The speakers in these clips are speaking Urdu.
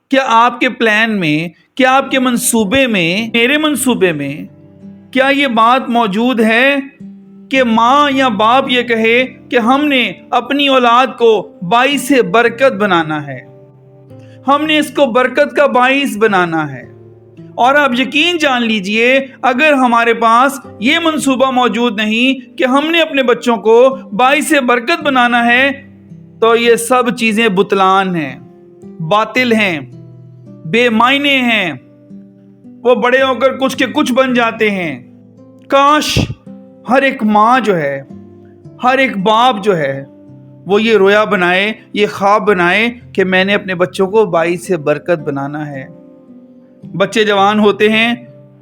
کیا آپ کے پلان میں، کیا آپ کے منصوبے میں، میرے منصوبے میں کیا یہ بات موجود ہے کہ ماں یا باپ یہ کہے کہ ہم نے اپنی اولاد کو باعث برکت بنانا ہے، ہم نے اس کو برکت کا باعث بنانا ہے؟ اور آپ یقین جان لیجئے، اگر ہمارے پاس یہ منصوبہ موجود نہیں کہ ہم نے اپنے بچوں کو باعث برکت بنانا ہے، تو یہ سب چیزیں بطلان ہیں، باطل ہیں، بے معنی ہیں، وہ بڑے ہو کر کچھ کے کچھ بن جاتے ہیں۔ کاش ہر ایک ماں جو ہے، ہر ایک باپ جو ہے، وہ یہ رویا بنائے، یہ خواب بنائے کہ میں نے اپنے بچوں کو باعث برکت بنانا ہے۔ بچے جوان ہوتے ہیں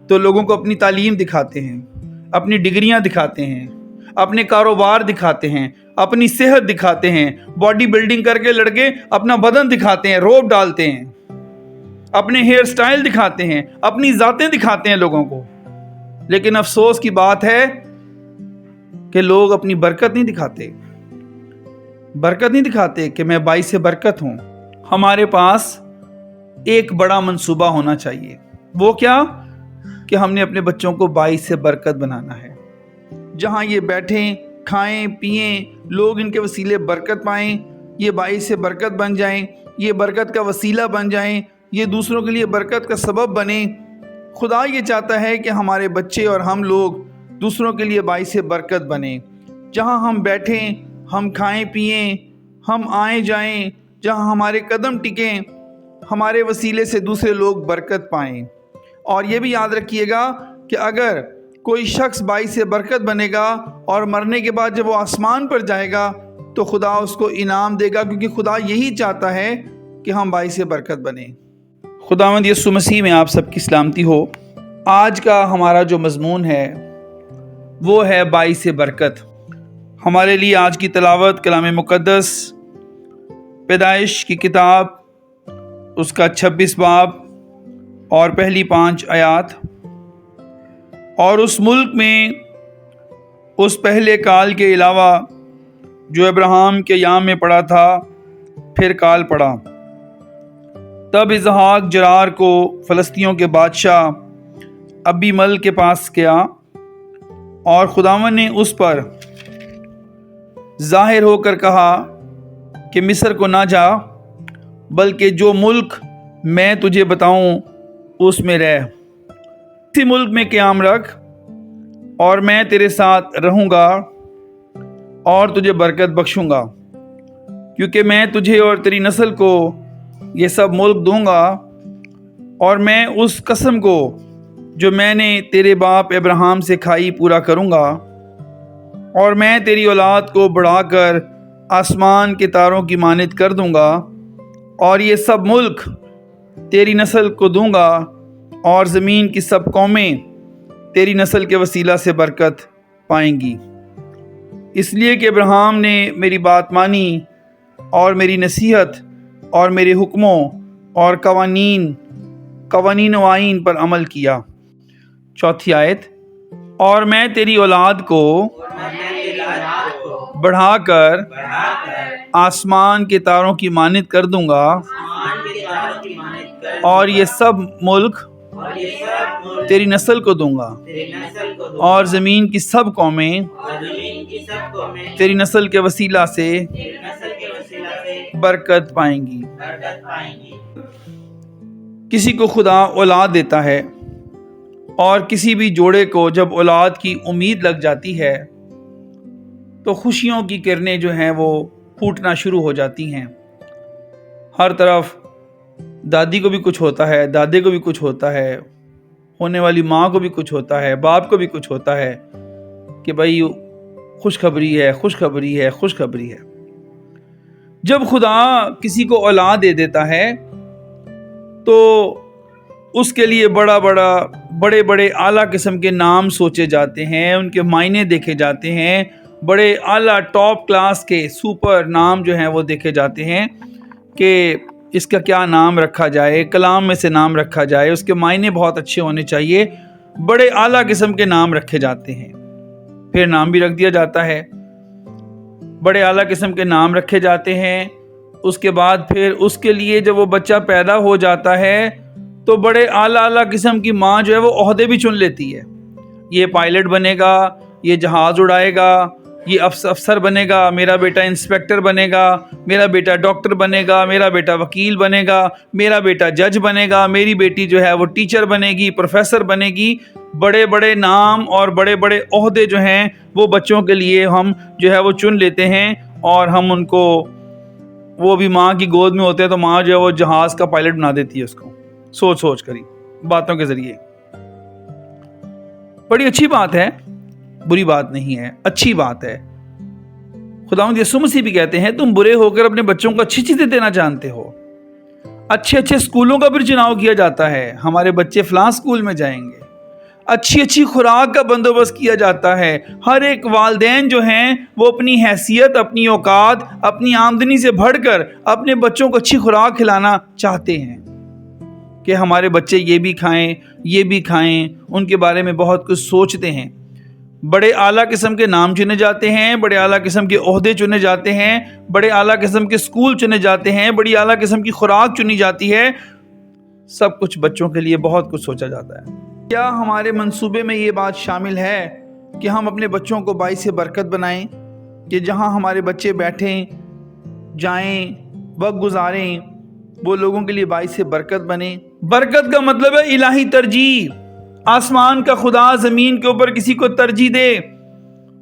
تو لوگوں کو اپنی تعلیم دکھاتے ہیں، اپنی ڈگریاں دکھاتے ہیں، اپنے کاروبار دکھاتے ہیں، اپنی صحت دکھاتے ہیں، باڈی بلڈنگ کر کے لڑکے اپنا بدن دکھاتے ہیں، روب ڈالتے ہیں، اپنے ہیئر سٹائل دکھاتے ہیں، اپنی ذاتیں دکھاتے ہیں لوگوں کو۔ لیکن افسوس کی بات ہے کہ لوگ اپنی برکت نہیں دکھاتے کہ میں باعث برکت ہوں۔ ہمارے پاس ایک بڑا منصوبہ ہونا چاہیے، وہ کیا؟ کہ ہم نے اپنے بچوں کو باعث برکت بنانا ہے۔ جہاں یہ بیٹھیں، کھائیں، پئیں، لوگ ان کے وسیلے برکت پائیں، یہ باعث برکت بن جائیں، یہ برکت کا وسیلہ بن جائیں، یہ دوسروں کے لیے برکت کا سبب بنیں۔ خدا یہ چاہتا ہے کہ ہمارے بچے اور ہم لوگ دوسروں کے لیے باعث برکت بنیں۔ جہاں ہم بیٹھیں، ہم کھائیں پئیں، ہم آئیں جائیں، جہاں ہمارے قدم ٹکیں، ہمارے وسیلے سے دوسرے لوگ برکت پائیں۔ اور یہ بھی یاد رکھیے گا کہ اگر کوئی شخص باعث برکت بنے گا اور مرنے کے بعد جب وہ آسمان پر جائے گا تو خدا اس کو انعام دے گا، کیونکہ خدا یہی چاہتا ہے کہ ہم باعث برکت بنیں۔ خداوند یسوع مسیح میں آپ سب کی سلامتی ہو۔ آج کا ہمارا جو مضمون ہے وہ ہے باعث برکت۔ ہمارے لیے آج کی تلاوت کلام مقدس پیدائش کی کتاب، اس کا 26 باب اور پہلی 5 آیات۔ اور اس ملک میں اس پہلے کال کے علاوہ جو ابراہیم کے ایام میں پڑا تھا، پھر کال پڑا۔ تب اسحاق جرار کو فلسطینیوں کے بادشاہ ابی مل کے پاس گیا، اور خداوند نے اس پر ظاہر ہو کر کہا کہ مصر کو نہ جا، بلکہ جو ملک میں تجھے بتاؤں اس میں رہ، اسی ملک میں قیام رکھ، اور میں تیرے ساتھ رہوں گا اور تجھے برکت بخشوں گا، کیونکہ میں تجھے اور تیری نسل کو یہ سب ملک دوں گا، اور میں اس قسم کو جو میں نے تیرے باپ ابراہیم سے کھائی پورا کروں گا، اور میں تیری اولاد کو بڑھا کر آسمان کے تاروں کی مانند کر دوں گا، اور یہ سب ملک تیری نسل کو دوں گا، اور زمین کی سب قومیں تیری نسل کے وسیلہ سے برکت پائیں گی، اس لیے کہ ابراہیم نے میری بات مانی اور میری نصیحت اور میرے حکموں اور قوانین و آئین پر عمل کیا۔ چوتھی آیت، اور میں تیری اولاد کو بڑھا کر آسمان کے تاروں کی مانند کر دوں گا، اور یہ سب ملک تیری نسل کو دوں گا، اور زمین کی سب قومیں تیری نسل کے وسیلہ سے برکت پائیں گی۔ کسی کو خدا اولاد دیتا ہے، اور کسی بھی جوڑے کو جب اولاد کی امید لگ جاتی ہے تو خوشیوں کی کرنیں جو ہیں وہ پھوٹنا شروع ہو جاتی ہیں۔ ہر طرف دادی کو بھی کچھ ہوتا ہے، دادے کو بھی کچھ ہوتا ہے، ہونے والی ماں کو بھی کچھ ہوتا ہے، باپ کو بھی کچھ ہوتا ہے کہ بھائی خوشخبری ہے۔ جب خدا کسی کو اولاد دے دیتا ہے تو اس کے لیے بڑے اعلیٰ قسم کے نام سوچے جاتے ہیں، ان کے معنی دیکھے جاتے ہیں، بڑے اعلیٰ ٹاپ کلاس کے سپر نام جو ہیں وہ دیکھے جاتے ہیں کہ اس کا کیا نام رکھا جائے، کلام میں سے نام رکھا جائے، اس کے معنی بہت اچھے ہونے چاہیے، بڑے اعلیٰ قسم کے نام رکھے جاتے ہیں۔ پھر نام بھی رکھ دیا جاتا ہے، بڑے اعلیٰ قسم کے نام رکھے جاتے ہیں، اس کے بعد پھر اس کے لیے جب وہ بچہ پیدا ہو جاتا ہے تو بڑے اعلیٰ قسم کی ماں جو ہے وہ عہدے بھی چن لیتی ہے. یہ پائلٹ بنے گا، یہ جہاز اڑائے گا، یہ افسر بنے گا، میرا بیٹا انسپیکٹر بنے گا، میرا بیٹا ڈاکٹر بنے گا، میرا بیٹا وکیل بنے گا، میرا بیٹا جج بنے گا، میری بیٹی جو ہے وہ ٹیچر بنے گی، پروفیسر بنے گی. بڑے بڑے نام اور بڑے بڑے عہدے جو ہیں وہ بچوں کے لیے ہم جو ہے وہ چن لیتے ہیں، اور ہم ان کو، وہ بھی ماں کی گود میں ہوتے ہیں تو ماں جو ہے وہ جہاز کا پائلٹ بنا دیتی ہے اس کو، سوچ کر ہی باتوں کے ذریعے. بڑی اچھی بات ہے، بری بات نہیں ہے، اچھی بات ہے. خداوند یسوع مسیح بھی کہتے ہیں تم برے ہو کر اپنے بچوں کو اچھی چیزیں دینا جانتے ہو. اچھے اسکولوں کا بھی چناؤ کیا جاتا ہے، ہمارے بچے فلاں اسکول میں جائیں گے. اچھی خوراک کا بندوبست کیا جاتا ہے. ہر ایک والدین جو ہیں وہ اپنی حیثیت، اپنی اوقات، اپنی آمدنی سے بڑھ کر اپنے بچوں کو اچھی خوراک کھلانا چاہتے ہیں کہ ہمارے بچے یہ بھی کھائیں، یہ بھی کھائیں. ان کے بارے میں بہت کچھ سوچتے ہیں. بڑے اعلیٰ قسم کے نام چنے جاتے ہیں، بڑے اعلیٰ قسم کے عہدے چنے جاتے ہیں، بڑے اعلیٰ قسم کے اسکول چنے جاتے ہیں، بڑی اعلیٰ قسم کی خوراک چنی جاتی ہے. سب کچھ بچوں کے لیے بہت کچھ سوچا جاتا ہے. کیا ہمارے منصوبے میں یہ بات شامل ہے کہ ہم اپنے بچوں کو باعث برکت بنائیں، کہ جہاں ہمارے بچے بیٹھیں، جائیں، وقت گزاریں، وہ لوگوں کے لیے باعث برکت بنیں؟ برکت کا مطلب ہے الہی ترجیح. آسمان کا خدا زمین کے اوپر کسی کو ترجیح دے،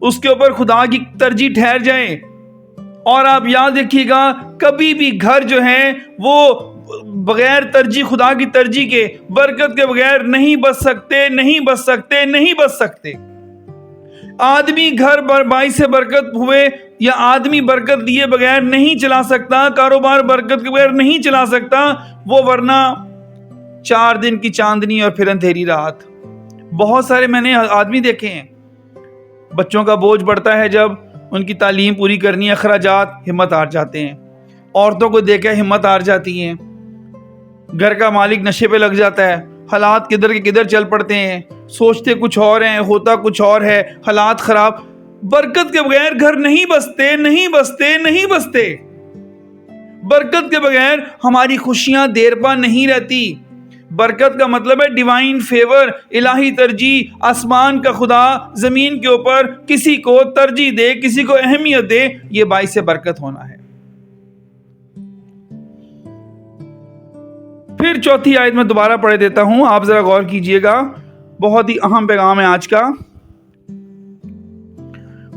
اس کے اوپر خدا کی ترجیح ٹھہر جائے. اور آپ یاد رکھیے گا، کبھی بھی گھر جو ہے وہ بغیر ترجیح، خدا کی ترجیح کے، برکت کے بغیر نہیں بچ سکتے. آدمی گھر باعث برکت ہوئے یا آدمی برکت دیے بغیر نہیں چلا سکتا، کاروبار برکت کے بغیر نہیں چلا سکتا وہ، ورنہ 4 دن کی چاندنی اور پھر اندھیری رات. بہت سارے میں نے آدمی دیکھے ہیں، بچوں کا بوجھ بڑھتا ہے، جب ان کی تعلیم پوری کرنی ہے، اخراجات، ہمت ہار جاتے ہیں. عورتوں کو دیکھ کے ہمت ہار جاتی ہیں. گھر کا مالک نشے پہ لگ جاتا ہے، حالات کدھر کے کدھر چل پڑتے ہیں، سوچتے کچھ اور ہیں، ہوتا کچھ اور ہے، حالات خراب. برکت کے بغیر گھر نہیں بستے. برکت کے بغیر ہماری خوشیاں دیر پا نہیں رہتی. برکت کا مطلب ہے ڈیوائن فیور، الہی ترجیح. آسمان کا خدا زمین کے اوپر کسی کو ترجیح دے، کسی کو اہمیت دے، یہ باعث برکت ہونا ہے. پھر چوتھی آیت میں دوبارہ پڑھ دیتا ہوں، آپ ذرا غور کیجئے گا، بہت ہی اہم پیغام ہے آج کا.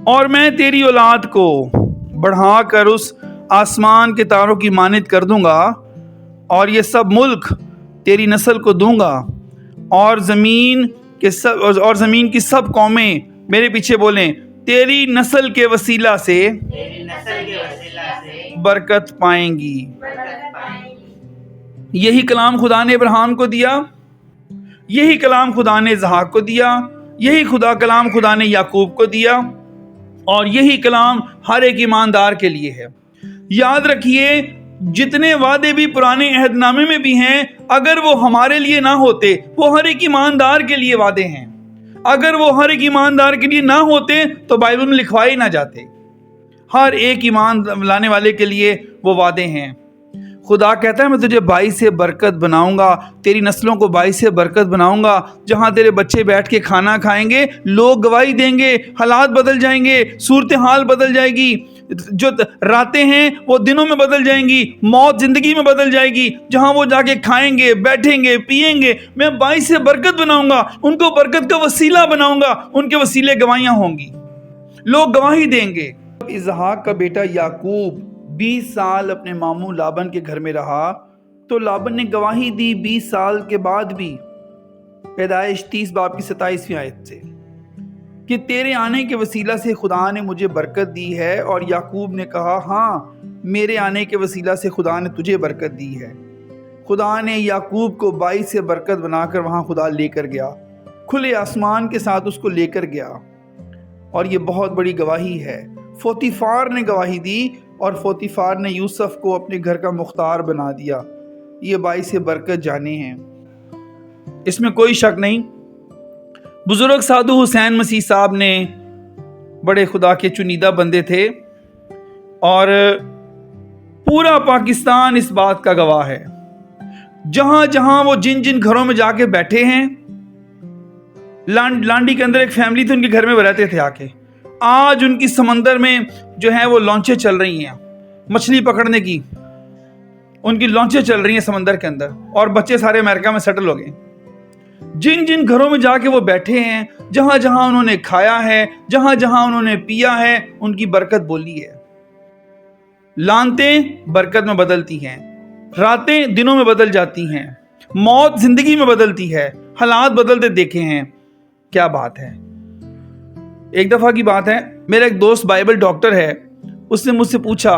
اور میں تیری اولاد کو بڑھا کر اس آسمان کے تاروں کی مانند کر دوں گا، اور یہ سب ملک تیری نسل کو دوں گا، اور زمین کی سب قومیں میرے پیچھے بولیں، تیری نسل کے وسیلہ سے برکت پائیں گی. یہی کلام خدا نے ابراہیم کو دیا، یہی کلام خدا نے اسحاق کو دیا، یہی کلام خدا نے یعقوب کو دیا، اور یہی کلام ہر ایک ایماندار کے لیے ہے. یاد رکھیے، جتنے وعدے بھی پرانے عہد نامے میں بھی ہیں، اگر وہ ہمارے لیے نہ ہوتے، وہ ہر ایک ایماندار کے لیے وعدے ہیں. اگر وہ ہر ایک ایماندار کے لیے نہ ہوتے تو بائبل میں لکھوائے نہ جاتے. ہر ایک ایمان لانے والے کے لیے وہ وعدے ہیں. خدا کہتا ہے میں تجھے باعث برکت بناؤں گا، تیری نسلوں کو باعث برکت بناؤں گا. جہاں تیرے بچے بیٹھ کے کھانا کھائیں گے، لوگ گواہی دیں گے، حالات بدل جائیں گے، صورتحال بدل جائے گی. جو راتیں ہیں وہ دنوں میں بدل جائیں گی، موت زندگی میں بدل جائے گی. جہاں وہ جا کے کھائیں گے، بیٹھیں گے، پیئیں گے، میں باعث برکت بناؤں گا، ان کو برکت کا وسیلہ بناؤں گا. ان کے وسیلے گواہیاں ہوں گی، لوگ گواہی دیں گے. اسحاق کا بیٹا یعقوب 20 سال اپنے ماموں لابن کے گھر میں رہا، تو لابن نے گواہی دی 20 سال کے بعد بھی، پیدائش 30 باب کی 27ویں آیت سے، کہ تیرے آنے کے وسیلہ سے خدا نے مجھے برکت دی ہے. اور یعقوب نے کہا ہاں، میرے آنے کے وسیلہ سے خدا نے تجھے برکت دی ہے. خدا نے یعقوب کو باعث برکت بنا کر وہاں خدا لے کر گیا، کھلے آسمان کے ساتھ اس کو لے کر گیا. اور یہ بہت بڑی گواہی ہے. پوتیفار نے گواہی دی، اور پوتیفار نے یوسف کو اپنے گھر کا مختار بنا دیا. یہ باعث برکت جانے ہیں، اس میں کوئی شک نہیں. بزرگ سادھو حسین مسیح صاحب نے، بڑے خدا کے چنیدہ بندے تھے، اور پورا پاکستان اس بات کا گواہ ہے. جہاں جہاں وہ جن جن گھروں میں جا کے بیٹھے ہیں, لانڈی کے اندر ایک فیملی تھی, ان کے گھر میں وہ رہتے تھے آ کے, آج ان کی سمندر میں جو ہے وہ لانچیں چل رہی ہیں مچھلی پکڑنے کی, ان کی لانچیں چل رہی ہیں سمندر کے اندر, اور بچے سارے امریکہ میں سیٹل ہو گئے. جن جن گھروں میں جا کے وہ بیٹھے ہیں, جہاں جہاں انہوں نے کھایا ہے, جہاں جہاں انہوں نے پیا ہے, ان کی برکت بولی ہے. لانتیں برکت میں بدلتی ہیں, راتیں دنوں میں بدل جاتی ہیں, موت زندگی میں بدلتی ہے, حالات بدلتے دیکھے ہیں. کیا بات ہے. ایک دفعہ کی بات ہے, میرا ایک دوست بائبل ڈاکٹر ہے, اس نے مجھ سے پوچھا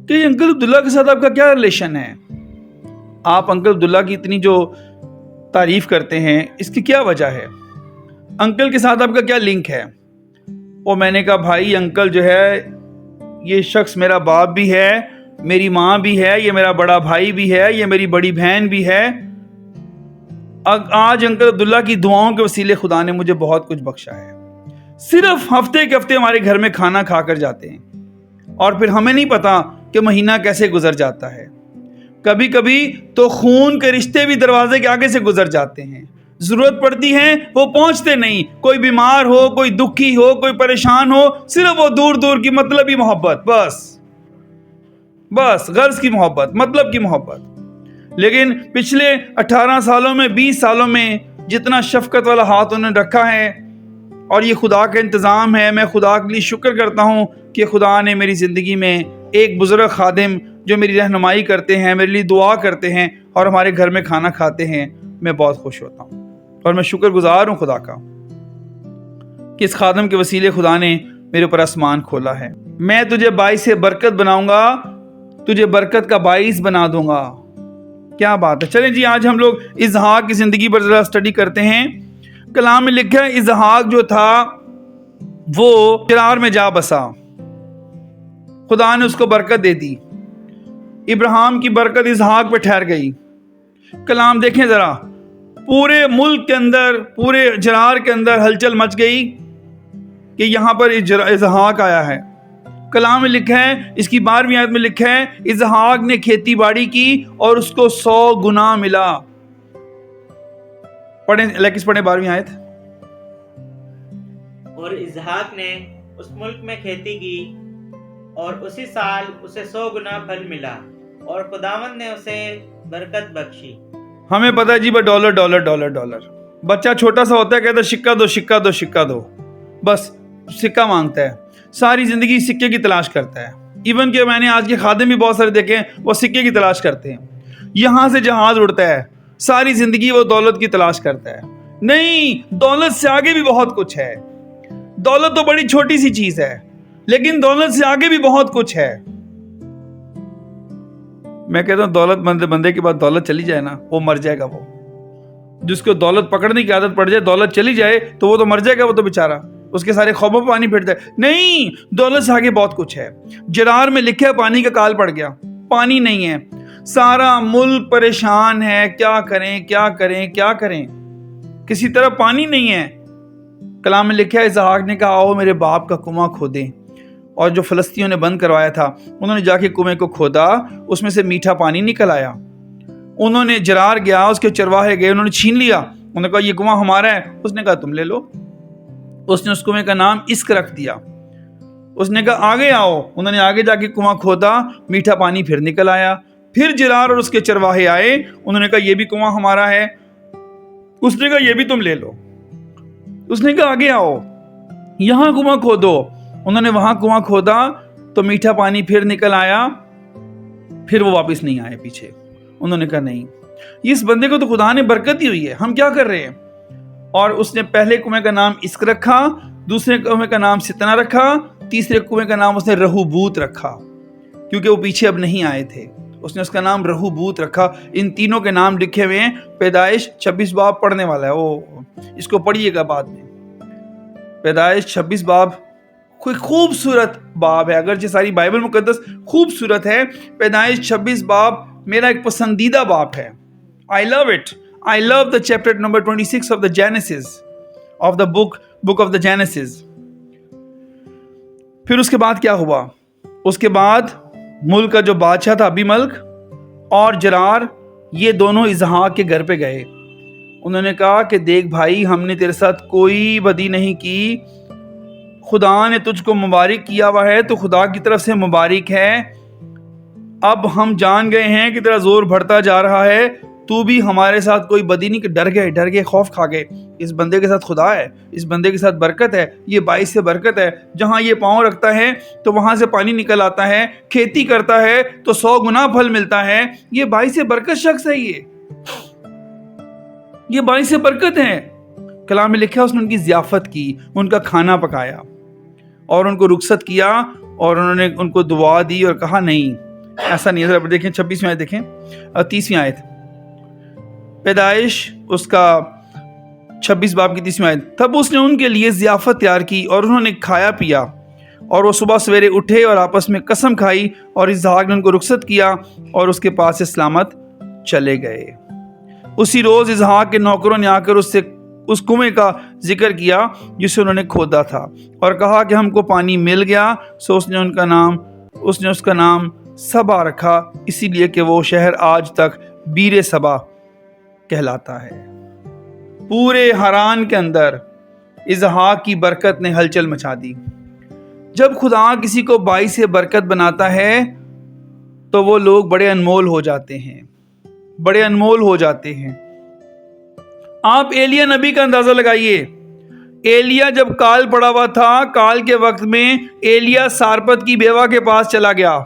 کہ انکل عبداللہ کے ساتھ آپ کا کیا ریلیشن ہے, آپ انکل عبداللہ کی اتنی جو تعریف کرتے ہیں, اس کی کیا وجہ ہے, انکل کے ساتھ آپ کا کیا لنک ہے. اور میں نے کہا بھائی انکل جو ہے یہ شخص میرا باپ بھی ہے, میری ماں بھی ہے, یہ میرا بڑا بھائی بھی ہے, یہ میری بڑی بہن بھی ہے. آج انکل عبداللہ کی دعاؤں کے وسیلے خدا نے مجھے بہت کچھ بخشا ہے. صرف ہفتے کے ہفتے ہمارے گھر میں کھانا کھا کر جاتے ہیں, اور پھر ہمیں نہیں پتا کہ مہینہ کیسے گزر جاتا ہے. کبھی کبھی تو خون کے رشتے بھی دروازے کے آگے سے گزر جاتے ہیں, ضرورت پڑتی ہے وہ پہنچتے نہیں. کوئی بیمار ہو, کوئی دکھی ہو, کوئی پریشان ہو, صرف وہ دور دور کی مطلبی محبت, بس غرض کی محبت, مطلب کی محبت. لیکن پچھلے 18 سالوں میں 20 سالوں میں جتنا شفقت والا ہاتھ انہوں نے رکھا ہے, اور یہ خدا کا انتظام ہے. میں خدا کے لیے شکر کرتا ہوں کہ خدا نے میری زندگی میں ایک بزرگ خادم جو میری رہنمائی کرتے ہیں, میرے لیے دعا کرتے ہیں, اور ہمارے گھر میں کھانا کھاتے ہیں. میں بہت خوش ہوتا ہوں اور میں شکر گزار ہوں خدا کا کہ اس خادم کے وسیلے خدا نے میرے اوپر آسمان کھولا ہے. میں تجھے باعث برکت بناؤں گا, تجھے برکت کا باعث بنا دوں گا. کیا بات ہے. چلیں جی, آج ہم لوگ اسحاق کی زندگی پر ذرا اسٹڈی کرتے ہیں. کلام میں لکھا ہے اسحاق جو تھا وہ گرار میں جا بسا, خدا نے اس کو برکت دے دی. ابراہیم کی برکت اسحاق پہ ٹھہر گئی. کلام دیکھیں ذرا, پورے ملک کے اندر, پورے جرار کے اندر ہلچل مچ گئی کہ یہاں پر اسحاق آیا ہے. کلام میں لکھا ہے, اس کی 12ویں آیت میں لکھا ہے اسحاق نے کھیتی باڑی کی اور اس کو 100 گنا ملا. پڑھیں لیکس پڑھیں 12ویں آیت. اور اسحاق نے اس ملک میں کھیتی کی اور اسی سال اسے 100 گنا پھل ملا, اور خداوند نے اسے برکت بخشی. ہمیں پتہ ہے جی بس ڈالر ڈالر ڈالر ڈالر. بچہ چھوٹا سا ہوتا ہے, کہتا ہے سکہ دو سکہ دو سکہ دو, بس سکہ مانگتا ہے. ساری زندگی سکے کی تلاش کرتا ہے. ایون کہ میں نے آج کے خادم بھی بہت سارے دیکھے ہیں, وہ سکے کی تلاش کرتے ہیں. یہاں سے جہاز اڑتا ہے, ساری زندگی وہ دولت کی تلاش کرتا ہے. نہیں, دولت سے آگے بھی بہت کچھ ہے. دولت تو بڑی چھوٹی سی چیز ہے, لیکن دولت سے آگے بھی بہت کچھ ہے. میں کہتا ہوں دولت مند بندے کے بعد دولت چلی جائے نا, وہ مر جائے گا. وہ جس کو دولت پکڑنے کی عادت پڑ جائے, دولت چلی جائے تو وہ تو مر جائے گا. وہ تو بیچارہ, اس کے سارے خوابوں پہ پانی پھر جائے. نہیں, دولت سے آگے بہت کچھ ہے. جرار میں لکھا ہے پانی کا کال پڑ گیا, پانی نہیں ہے, سارا ملک پریشان ہے, کیا کریں کیا کریں کیا کریں, کسی طرح پانی نہیں ہے. کلام میں لکھا ہے اسحاق نے کہا آؤ میرے باپ کا کنواں کھودیں. اور جو فلسطینیوں نے بند کروایا تھا, انہوں نے جا کے کنویں کو کھودا, اس میں سے میٹھا پانی نکل آیا. انہوں نے جرار گیا, اس کے چرواہے گئے, انہوں نے چھین لیا. انہوں نے کہا یہ کنواں ہمارا ہے. اس نے کہا تم لے لو. اس نے اس کنویں کا نام اسک رکھ دیا. اس نے کہا آگے آؤ. انہوں نے آگے جا کے کنواں کھودا, میٹھا پانی پھر نکل آیا. پھر جرار اور اس کے چرواہے آئے, انہوں نے کہا یہ بھی کنواں ہمارا ہے. اس نے کہا یہ بھی تم لے لو. اس نے کہا آگے آؤ, یہاں کنواں کھودو. انہوں نے وہاں کنواں کھودا تو میٹھا پانی پھر نکل آیا. پھر وہ واپس نہیں آئے پیچھے. انہوں نے کہا نہیں, اس بندے کو تو خدا نے برکت دی ہوئی ہے, ہم کیا کر رہے ہیں. اور اس نے پہلے کنویں کا نام اسک رکھا, دوسرے کنویں کا نام ستنا رکھا, تیسرے کنویں کا نام اس نے رہوبوت رکھا, کیونکہ وہ پیچھے اب نہیں آئے تھے. اس نے اس کا نام رہوبوت رکھا. ان تینوں کے نام لکھے ہوئے ہیں. پیدائش 26 باب پڑھنے والا ہے, وہ اس کو پڑھیے گا بعد میں. پیدائش 26 باب کوئی خوبصورت باب ہے, اگرچہ ساری بائبل مقدس خوبصورت ہے. پیدائش 26 باب میرا ایک پسندیدہ باب ہے. I love it. I love the chapter number 26 of the Genesis, of the book of the Genesis. پھر اس کے بعد کیا ہوا؟ اس کے بعد ملک کا جو بادشاہ تھا ابی ملک اور جرار، یہ دونوں اسحاق کے گھر پہ گئے. انہوں نے کہا کہ دیکھ بھائی، ہم نے تیرے ساتھ کوئی بدی نہیں کی، خدا نے تجھ کو مبارک کیا ہوا ہے تو خدا کی طرف سے مبارک ہے. اب ہم جان گئے ہیں کہ تیرا زور بڑھتا جا رہا ہے، تو بھی ہمارے ساتھ کوئی بدی نہیں. کہ ڈر گئے، خوف کھا گئے. اس بندے کے ساتھ خدا ہے، اس بندے کے ساتھ برکت ہے، یہ باعث سے برکت ہے. جہاں یہ پاؤں رکھتا ہے تو وہاں سے پانی نکل آتا ہے، کھیتی کرتا ہے تو 100 گنا پھل ملتا ہے. یہ باعث سے برکت شخص ہے، یہ باعث سے برکت ہے. کلام میں لکھا اس نے ان کی ضیافت کی، ان کا کھانا پکایا اور ان کو رخصت کیا، اور انہوں نے ان کو دعا دی اور کہا نہیں ایسا نہیں ہے. ذرا دیکھیں 26ویں آیت دیکھیں، 30ویں آیت، پیدائش اس کا 26 باب کی 30ویں آیت. تب اس نے ان کے لیے ضیافت تیار کی اور انہوں نے کھایا پیا، اور وہ صبح سویرے اٹھے اور آپس میں قسم کھائی، اور اسحاق نے ان کو رخصت کیا اور اس کے پاس سے سلامت چلے گئے. اسی روز اسحاق کے نوکروں نے آ کر اس کنویں کا ذکر کیا جسے انہوں نے کھودا تھا، اور کہا کہ ہم کو پانی مل گیا. سو اس نے اس کا نام سبا رکھا، اسی لیے کہ وہ شہر آج تک بیر سبا کہلاتا ہے. پورے حران کے اندر اسحاق کی برکت نے ہلچل مچا دی. جب خدا کسی کو باعث برکت بناتا ہے تو وہ لوگ بڑے انمول ہو جاتے ہیں، بڑے انمول ہو جاتے ہیں. آپ ایلیا نبی کا اندازہ لگائیے. ایلیا جب کال پڑا ہوا تھا، کال کے وقت میں ایلیا سارپت کی بیوہ کے پاس چلا گیا،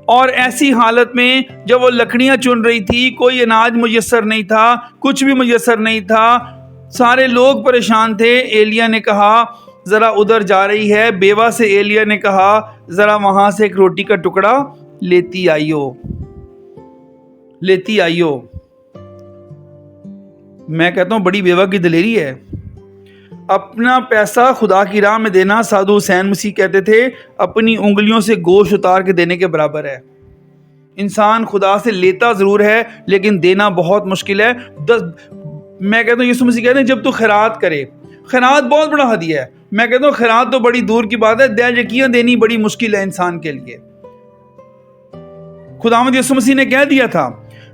اور ایسی حالت میں جب وہ لکڑیاں چن رہی تھی، کوئی اناج میسر نہیں تھا، کچھ بھی میسر نہیں تھا، سارے لوگ پریشان تھے. ایلیا نے کہا ذرا ادھر جا رہی ہے. بیوہ سے ایلیا نے کہا ذرا وہاں سے ایک روٹی کا ٹکڑا لیتی آئیو. میں کہتا ہوں بڑی بیوہ کی دلیری ہے. اپنا پیسہ خدا کی راہ میں دینا، سادھو حسین مسیح کہتے تھے، اپنی انگلیوں سے گوشت اتار کے دینے کے برابر ہے. انسان خدا سے لیتا ضرور ہے لیکن دینا بہت مشکل ہے. میں کہتا ہوں یسوع مسیح کہتے ہیں جب تو خیرات کرے، خیرات بہت بڑا ہدیہ ہے. میں کہتا ہوں خیرات تو بڑی دور کی بات ہے، دیجکیاں دینی بڑی مشکل ہے انسان کے لیے. خداوند یسوع مسیح نے کہہ دیا تھا،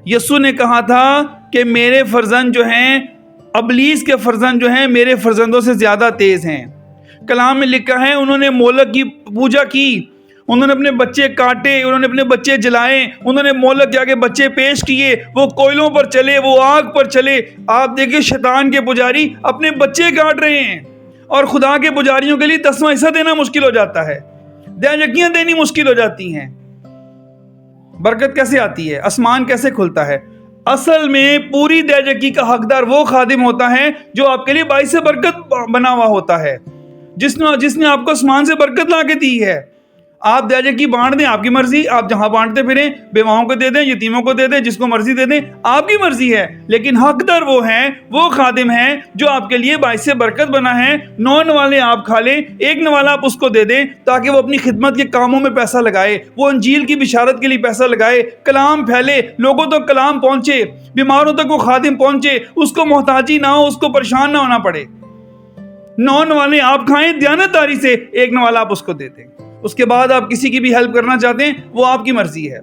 یسوع نے کہا تھا کہ میرے فرزند جو ہیں، ابلیس کے فرزند جو ہیں میرے فرزندوں سے زیادہ تیز ہیں. کلام میں لکھا ہے انہوں نے مولک کی پوجا کی، انہوں نے اپنے بچے کاٹے، انہوں نے اپنے بچے جلائے، انہوں نے مولک کے آگے بچے پیش کیے، وہ کوئلوں پر چلے، وہ آگ پر چلے. آپ دیکھیں شیطان کے پجاری اپنے بچے کاٹ رہے ہیں، اور خدا کے پجاریوں کے لیے 10واں حصہ دینا مشکل ہو جاتا ہے، دیجکیاں دینی مشکل ہو جاتی ہیں. برکت کیسے آتی ہے؟ آسمان کیسے کھلتا ہے؟ اصل میں پوری دیجکی کا حقدار وہ خادم ہوتا ہے جو آپ کے لیے باعث برکت بنا ہوا ہوتا ہے، جس نے آپ کو آسمان سے برکت لا کے دی ہے. آپ دیجکی بانٹ دیں، آپ کی مرضی، آپ جہاں بانٹتے پھریں، بیواؤں کو دے دیں، یتیموں کو دے دیں، جس کو مرضی دے دیں، آپ کی مرضی ہے. لیکن حقدار وہ ہیں، وہ خادم ہیں جو آپ کے لیے باعث برکت بنا ہے. 9 نوالے آپ کھا لیں، 1 نوالا آپ اس کو دے دیں تاکہ وہ اپنی خدمت کے کاموں میں پیسہ لگائے، وہ انجیل کی بشارت کے لیے پیسہ لگائے، کلام پھیلے، لوگوں تک کلام پہنچے، بیماروں تک وہ خادم پہنچے، اس کو محتاجی نہ ہو، اس کو پریشان نہ ہونا پڑے. 9 نوالے آپ کھائیں دیانتداری سے، 1 نوالا آپ اس کو دے دیں. اس کے بعد آپ کسی کی بھی ہیلپ کرنا چاہتے ہیں، وہ آپ کی مرضی ہے.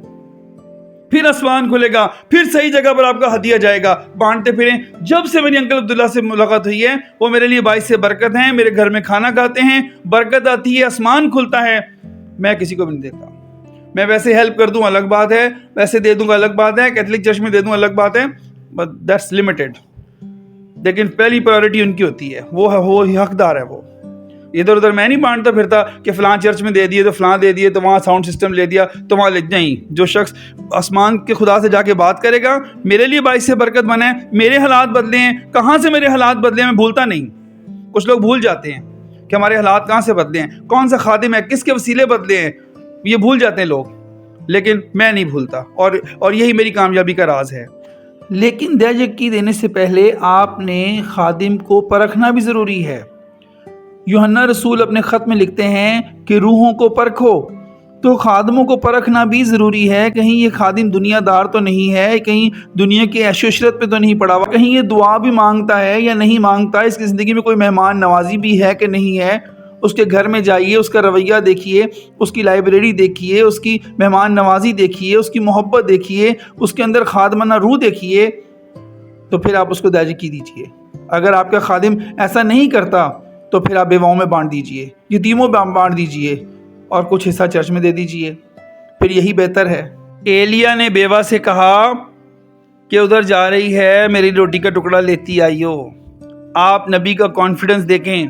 پھر آسمان کھلے گا، پھر صحیح جگہ پر آپ کا ہدیہ جائے گا. بانٹتے پھریں. جب سے میری انکل عبداللہ سے ملاقات ہوئی ہے، وہ میرے لیے باعث برکت ہیں. میرے گھر میں کھانا کھاتے ہیں، برکت آتی ہے، آسمان کھلتا ہے. میں کسی کو بھی نہیں دیتا. میں ویسے ہیلپ کر دوں الگ بات ہے، ویسے دے دوں گا الگ بات ہے، کیتھولک چرچ میں دے دوں الگ بات ہے، بٹ دیٹس لمیٹڈ. لیکن پہلی پرائیورٹی ان کی ہوتی ہے، وہ حقدار ہے. وہ ادھر ادھر میں نہیں بانٹتا پھرتا کہ فلاں چرچ میں دے دیے تو فلاں دے دیے تو وہاں ساؤنڈ سسٹم لے دیا تو وہاں نہیں. جو شخص آسمان کے خدا سے جا کے بات کرے گا، میرے لیے باعث برکت بنا ہے، میرے حالات بدلے ہیں. کہاں سے میرے حالات بدلے ہیں میں بھولتا نہیں. کچھ لوگ بھول جاتے ہیں کہ ہمارے حالات کہاں سے بدلے ہیں، کون سا خادم ہے، کس کے وسیلے بدلے ہیں، یہ بھول جاتے ہیں لوگ. لیکن میں نہیں بھولتا، اور یہی میری کامیابی کا راز ہے. لیکن دیجکی دینے سے پہلے آپ نے خادم کو پرکھنا بھی ضروری ہے. یوحنا رسول اپنے خط میں لکھتے ہیں کہ روحوں کو پرکھو. تو خادموں کو پرکھنا بھی ضروری ہے. کہیں یہ خادم دنیا دار تو نہیں ہے، کہیں دنیا کی عیش و عشرت پہ تو نہیں پڑا ہوا، کہیں یہ دعا بھی مانگتا ہے یا نہیں مانگتا، اس کی زندگی میں کوئی مہمان نوازی بھی ہے کہ نہیں ہے. اس کے گھر میں جائیے، اس کا رویہ دیکھیے، اس کی لائبریری دیکھیے، اس کی مہمان نوازی دیکھیے، اس کی محبت دیکھیے، اس کے اندر خادمانہ روح دیکھیے، تو پھر آپ اس کو درج کی دیجئے۔ اگر آپ کا خادم ایسا نہیں کرتا تو پھر آپ بیواؤں میں بانٹ دیجئے، یتیموں میں بانٹ دیجئے، اور کچھ حصہ چرچ میں دے دیجئے، پھر یہی بہتر ہے۔ ایلیا نے بیوہ سے کہا کہ ادھر جا رہی ہے، میری روٹی کا ٹکڑا لیتی آئیو۔ آپ نبی کا کانفیڈنس دیکھیں،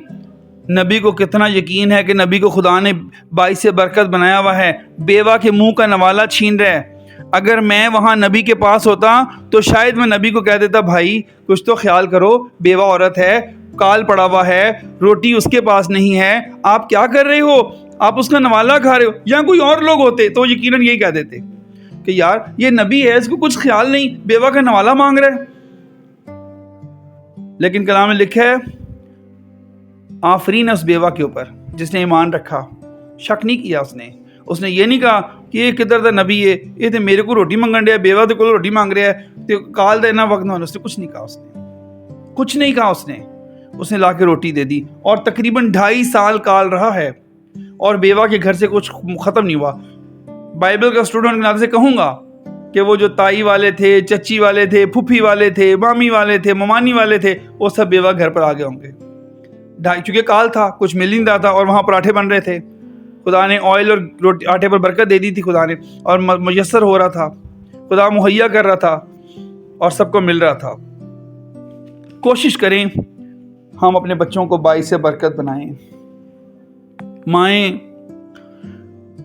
نبی کو کتنا یقین ہے کہ نبی کو خدا نے باعث برکت بنایا ہوا ہے، بیوہ کے منہ کا نوالا چھین رہا ہے۔ اگر میں وہاں نبی کے پاس ہوتا تو شاید میں نبی کو کہہ دیتا، بھائی کچھ تو خیال کرو، بیوہ عورت ہے، کال پڑا ہوا ہے، روٹی اس کے پاس نہیں ہے، آپ کیا کر رہے ہو، آپ اس کا نوالا کھا رہے ہو۔ یا کوئی اور لوگ ہوتے تو یقیناً یہی کہہ دیتے کہ یار یہ نبی ہے، اس کو کچھ خیال نہیں، بیوہ کا نوالا مانگ رہا ہے۔ لیکن کلام میں لکھا ہے آفرین اس بیوہ کے اوپر جس نے ایمان رکھا، شک نہیں کیا، اس نے یہ نہیں کہا کہ یہ کدھر دا نبی ہے، یہ تو میرے کو روٹی منگن رہا ہے، بیوہ تو کو روٹی مانگ رہا ہے، تو کال دینا وقت نہ ہونا۔ اس نے کچھ نہیں کہا، کچھ نہیں کہا، اس نے لا کے روٹی دے دی، اور تقریباً 2.5 سال کال رہا ہے اور بیوہ کے گھر سے کچھ ختم نہیں ہوا۔ بائبل کا اسٹوڈنٹ کے ناطے سے کہوں گا کہ وہ جو تائی والے تھے، چچی والے تھے، پھوپھی والے تھے، مامی والے تھے، ممانی والے تھے، وہ سب بیوہ گھر پر آ گئے ہوں گے۔ چونکہ کال تھا، کچھ مل نہیں رہا تھا، اور وہاں پراٹھے بن رہے تھے، خدا نے آئل اور آٹے پر برکت دے دی تھی خدا نے، اور میسر ہو رہا تھا، خدا مہیا کر رہا تھا، اور سب کو مل رہا تھا۔ کوشش کریں ہم اپنے بچوں کو باعث برکت بنائیں۔ مائیں،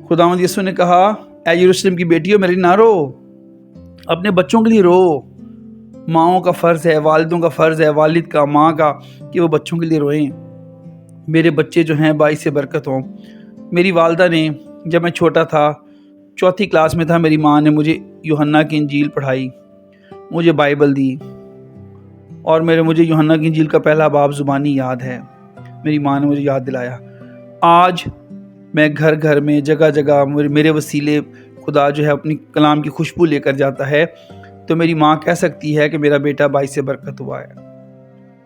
خداوند یسوع نے کہا اے یروشلم کی بیٹیوں میری نہ رو، اپنے بچوں کے لیے رو۔ ماؤں کا فرض ہے، والدوں کا فرض ہے، والد کا، ماں کا، کہ وہ بچوں کے لیے روئیں، میرے بچے جو ہیں باعث برکت ہوں۔ میری والدہ نے جب میں چھوٹا تھا، 4تھی کلاس میں تھا، میری ماں نے مجھے یوحنا کی انجیل پڑھائی، مجھے بائبل دی، اور مجھے یوحنا کی انجیل کا پہلا باب زبانی یاد ہے، میری ماں نے مجھے یاد دلایا۔ آج میں گھر گھر میں، جگہ جگہ میرے وسیلے خدا جو ہے اپنی کلام کی خوشبو لے کر جاتا ہے، تو میری ماں کہہ سکتی ہے کہ میرا بیٹا باعث برکت ہوا ہے،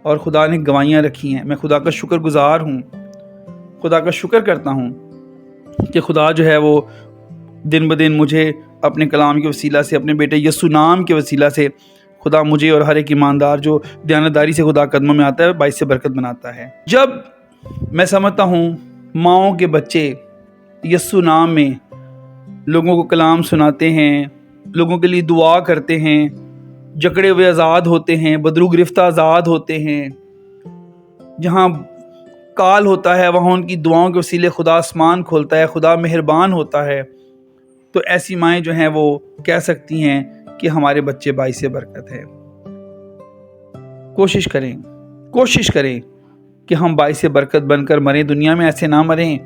اور خدا نے گواہیاں رکھی ہیں۔ میں خدا کا شکر گزار ہوں، خدا کا شکر کرتا ہوں کہ خدا جو ہے وہ دن بدن مجھے اپنے کلام کے وسیلہ سے، اپنے بیٹے یسوع نام کے وسیلہ سے، خدا مجھے اور ہر ایک ایماندار جو دیانتداری سے خدا قدموں میں آتا ہے باعث برکت بناتا ہے۔ جب میں سمجھتا ہوں ماؤں کے بچے یسوع نام میں لوگوں کو کلام سناتے ہیں، لوگوں کے لیے دعا کرتے ہیں، جکڑے ہوئے آزاد ہوتے ہیں، بدرو گرفتہ آزاد ہوتے ہیں، جہاں کال ہوتا ہے وہاں ان کی دعاؤں کے وسیلے خدا آسمان کھولتا ہے، خدا مہربان ہوتا ہے، تو ایسی مائیں جو ہیں وہ کہہ سکتی ہیں کہ ہمارے بچے باعث برکت ہیں۔ کوشش کریں کہ ہم باعث برکت بن کر مریں، دنیا میں ایسے نہ مریں۔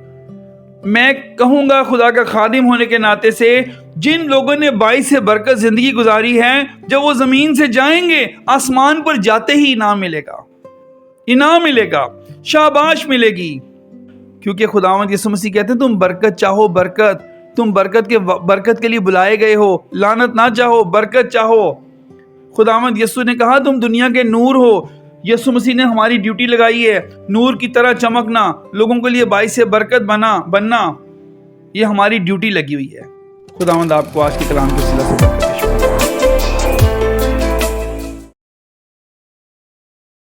میں کہوں گا خدا کا خادم ہونے کے ناطے سے، جن لوگوں نے باعث برکت زندگی گزاری ہے، جب وہ زمین سے جائیں گے آسمان پر جاتے ہی انعام ملے گا، شاباش ملے گی، کیونکہ خداوند یسوع مسیح کہتے ہیں تم برکت چاہو، تم برکت کے لیے بلائے گئے ہو، لعنت نہ چاہو، برکت چاہو۔ خداوند یسوع نے کہا تم دنیا کے نور ہو، یسوع مسیح نے ہماری ڈیوٹی لگائی ہے نور کی طرح چمکنا، لوگوں کے لیے باعث برکت بننا، یہ ہماری ڈیوٹی لگی ہوئی ہے۔ خداوند آپ کو آج کے کلام کے وسیلہ سے